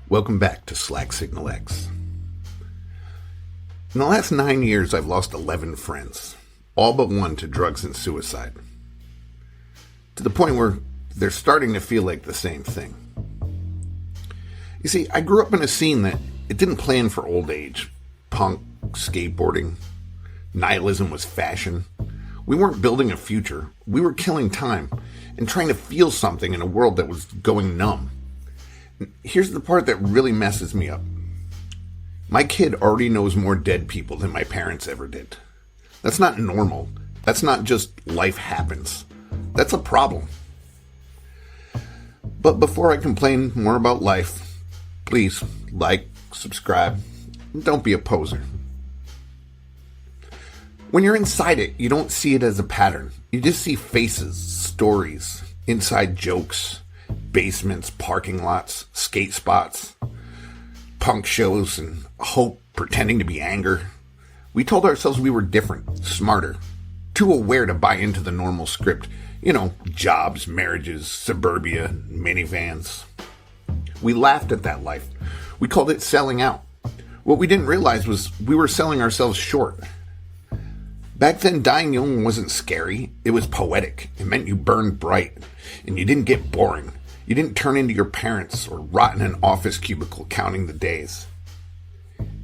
Welcome back to Slack Signal X. In the last 9 years, I've lost 11 friends, all but one to drugs and suicide. To the point where they're starting to feel like the same thing. You see, I grew up in a scene that it didn't plan for old age. Punk, skateboarding, nihilism was fashion. We weren't building a future. We were killing time and trying to feel something in a world that was going numb. Here's the part that really messes me up. My kid already knows more dead people than my parents ever did. That's not normal. That's not just life happens. That's a problem. But before I complain more about life, please like, subscribe, and don't be a poser. When you're inside it, you don't see it as a pattern. You just see faces, stories, inside jokes, basements, parking lots, skate spots, punk shows, and hope pretending to be anger. We told ourselves we were different, smarter, too aware to buy into the normal script. You know, jobs, marriages, suburbia, minivans. We laughed at that life. We called it selling out. What we didn't realize was we were selling ourselves short. Back then, dying young wasn't scary. It was poetic. It meant you burned bright, and you didn't get boring. You didn't turn into your parents or rot in an office cubicle counting the days.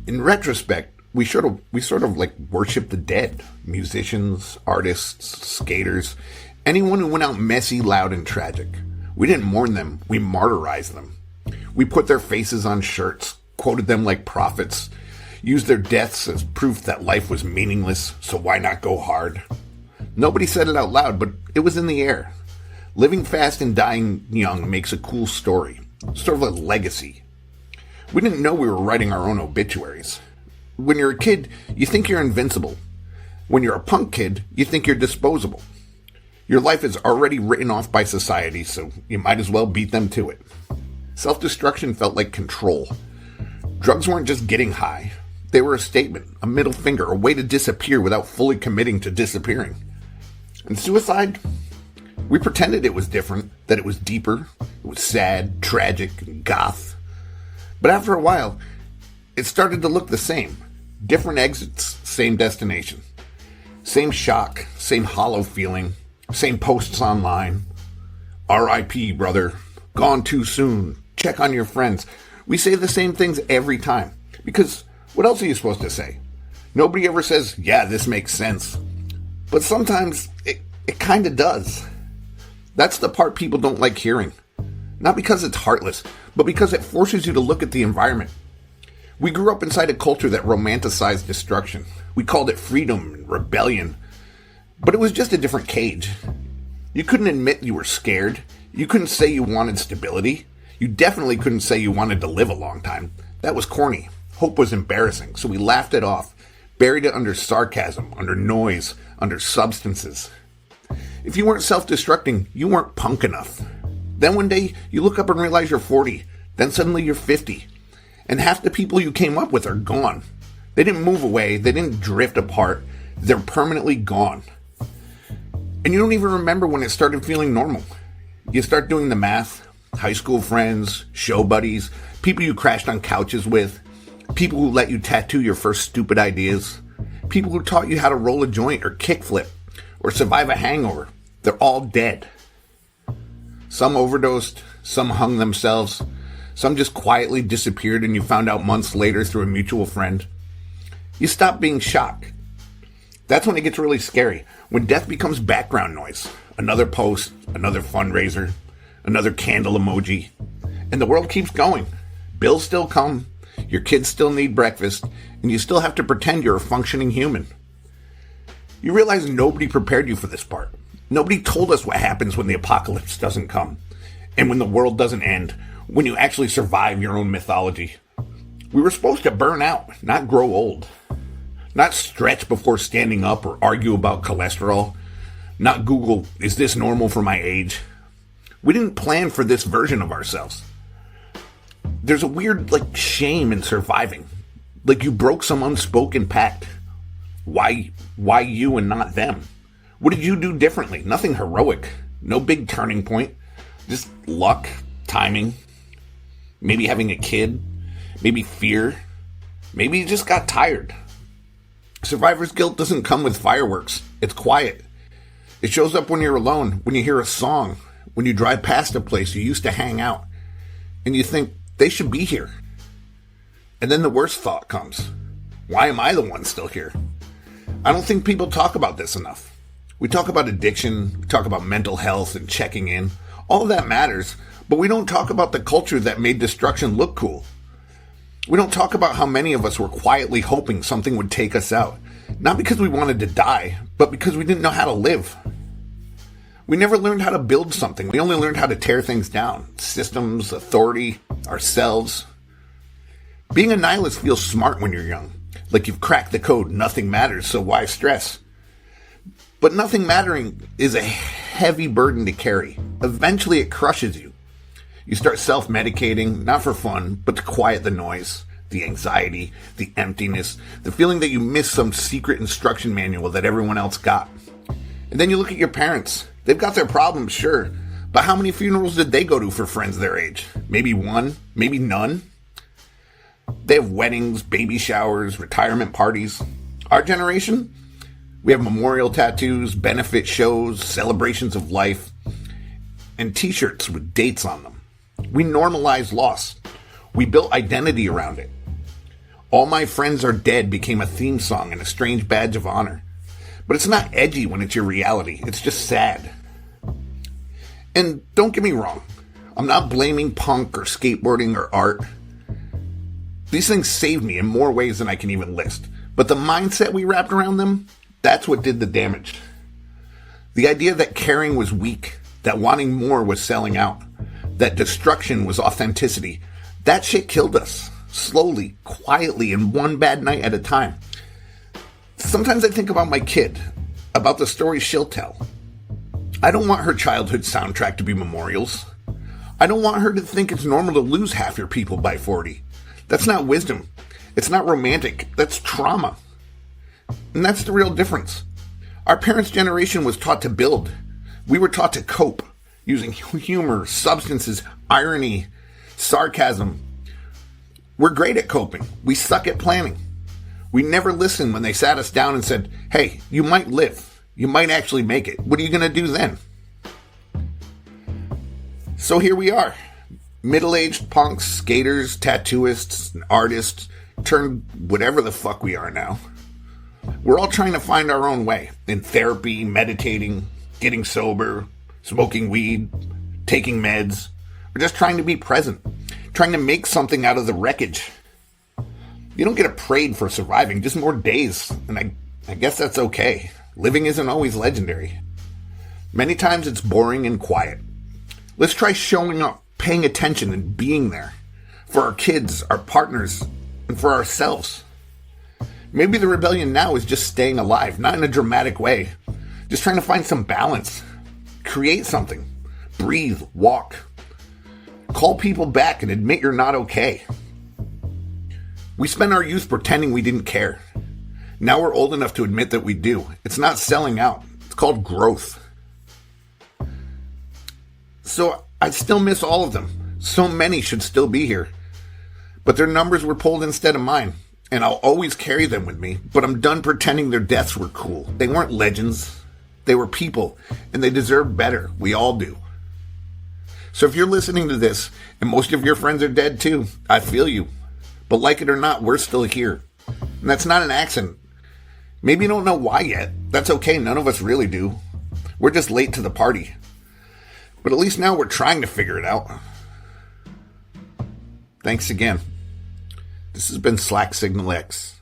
In retrospect, we sort of like worship the dead. Musicians, artists, skaters, anyone who went out messy, loud, and tragic. We didn't mourn them. We martyrized them. We put their faces on shirts, quoted them like prophets, used their deaths as proof that life was meaningless, so why not go hard? Nobody said it out loud, but it was in the air. Living fast and dying young makes a cool story, sort of a legacy. We didn't know we were writing our own obituaries. When you're a kid, you think you're invincible. When you're a punk kid, you think you're disposable. Your life is already written off by society, so you might as well beat them to it. Self-destruction felt like control. Drugs weren't just getting high. They were a statement, a middle finger, a way to disappear without fully committing to disappearing. And suicide? We pretended it was different, that it was deeper, it was sad, tragic, and goth. But after a while, it started to look the same. Different exits, same destination. Same shock, same hollow feeling, same posts online. R.I.P., brother. Gone too soon. Check on your friends. We say the same things every time. Because what else are you supposed to say? Nobody ever says, yeah, this makes sense. But sometimes it kind of does. That's the part people don't like hearing. Not because it's heartless, but because it forces you to look at the environment. We grew up inside a culture that romanticized destruction. We called it freedom and rebellion. But it was just a different cage. You couldn't admit you were scared. You couldn't say you wanted stability. You definitely couldn't say you wanted to live a long time. That was corny. Hope was embarrassing, so we laughed it off, buried it under sarcasm, under noise, under substances. If you weren't self-destructing, you weren't punk enough. Then one day, you look up and realize you're 40. Then suddenly you're 50. And half the people you came up with are gone. They didn't move away. They didn't drift apart. They're permanently gone. And you don't even remember when it started feeling normal. You start doing the math. High school friends, show buddies, people you crashed on couches with, people who let you tattoo your first stupid ideas, people who taught you how to roll a joint or kickflip or survive a hangover. They're all dead. Some overdosed, some hung themselves, some just quietly disappeared and you found out months later through a mutual friend. You stop being shocked. That's when it gets really scary, when death becomes background noise. Another post, another fundraiser, another candle emoji, and the world keeps going. Bills still come, your kids still need breakfast, and you still have to pretend you're a functioning human. You realize nobody prepared you for this part. Nobody told us what happens when the apocalypse doesn't come, and when the world doesn't end, when you actually survive your own mythology. We were supposed to burn out, not grow old. Not stretch before standing up or argue about cholesterol. Not Google, is this normal for my age? We didn't plan for this version of ourselves. There's a weird, shame in surviving. Like you broke some unspoken pact. Why you and not them? What did you do differently? Nothing heroic. No big turning point. Just luck, timing. maybe having a kid, maybe fear, maybe you just got tired. Survivor's guilt doesn't come with fireworks. It's quiet. It shows up when you're alone, when you hear a song, when you drive past a place you used to hang out, and you think, they should be here. And then the worst thought comes. Why am I the one still here? I don't think people talk about this enough. We talk about addiction, we talk about mental health and checking in. All of that matters, but we don't talk about the culture that made destruction look cool. We don't talk about how many of us were quietly hoping something would take us out. Not because we wanted to die, but because we didn't know how to live. We never learned how to build something. We only learned how to tear things down. Systems, authority, ourselves. Being a nihilist feels smart when you're young. Like you've cracked the code, nothing matters, so why stress? But nothing mattering is a heavy burden to carry. Eventually it crushes you. You start self-medicating, not for fun, but to quiet the noise, the anxiety, the emptiness, the feeling that you missed some secret instruction manual that everyone else got. And then you look at your parents. They've got their problems, sure, but how many funerals did they go to for friends their age? Maybe one, maybe none. They have weddings, baby showers, retirement parties. Our generation, we have memorial tattoos, benefit shows, celebrations of life, and t-shirts with dates on them. We normalize loss. We built identity around it. All My Friends Are Dead became a theme song and a strange badge of honor. But it's not edgy when it's your reality. It's just sad. And don't get me wrong. I'm not blaming punk or skateboarding or art. These things saved me in more ways than I can even list. But the mindset we wrapped around them, that's what did the damage. The idea that caring was weak, that wanting more was selling out, that destruction was authenticity, that shit killed us. Slowly, quietly, in one bad night at a time. Sometimes I think about my kid, about the stories she'll tell. I don't want her childhood soundtrack to be memorials. I don't want her to think it's normal to lose half your people by 40. That's not wisdom. It's not romantic. That's trauma. And that's the real difference. Our parents' generation was taught to build. We were taught to cope, using humor, substances, irony, sarcasm. We're great at coping. We suck at planning. We never listened when they sat us down and said, hey, you might live. You might actually make it. What are you going to do then? So here we are. Middle-aged punks, skaters, tattooists, and artists, turned whatever the fuck we are now. We're all trying to find our own way. In therapy, meditating, getting sober, smoking weed, taking meds. We're just trying to be present. Trying to make something out of the wreckage. You don't get a parade for surviving, just more days. And I guess that's okay. Living isn't always legendary. Many times it's boring and quiet. Let's try showing up, paying attention, and being there. For our kids, our partners, and for ourselves. Maybe the rebellion now is just staying alive, not in a dramatic way. Just trying to find some balance. Create something. Breathe, walk. Call people back and admit you're not okay. We spent our youth pretending we didn't care. Now we're old enough to admit that we do. It's not selling out. It's called growth. So I still miss all of them. So many should still be here. But their numbers were pulled instead of mine. And I'll always carry them with me. But I'm done pretending their deaths were cool. They weren't legends. They were people. And they deserve better. We all do. So if you're listening to this, and most of your friends are dead too, I feel you. But like it or not, we're still here. And that's not an accident. Maybe you don't know why yet. That's okay, none of us really do. We're just late to the party. But at least now we're trying to figure it out. Thanks again. This has been Slack Signal X.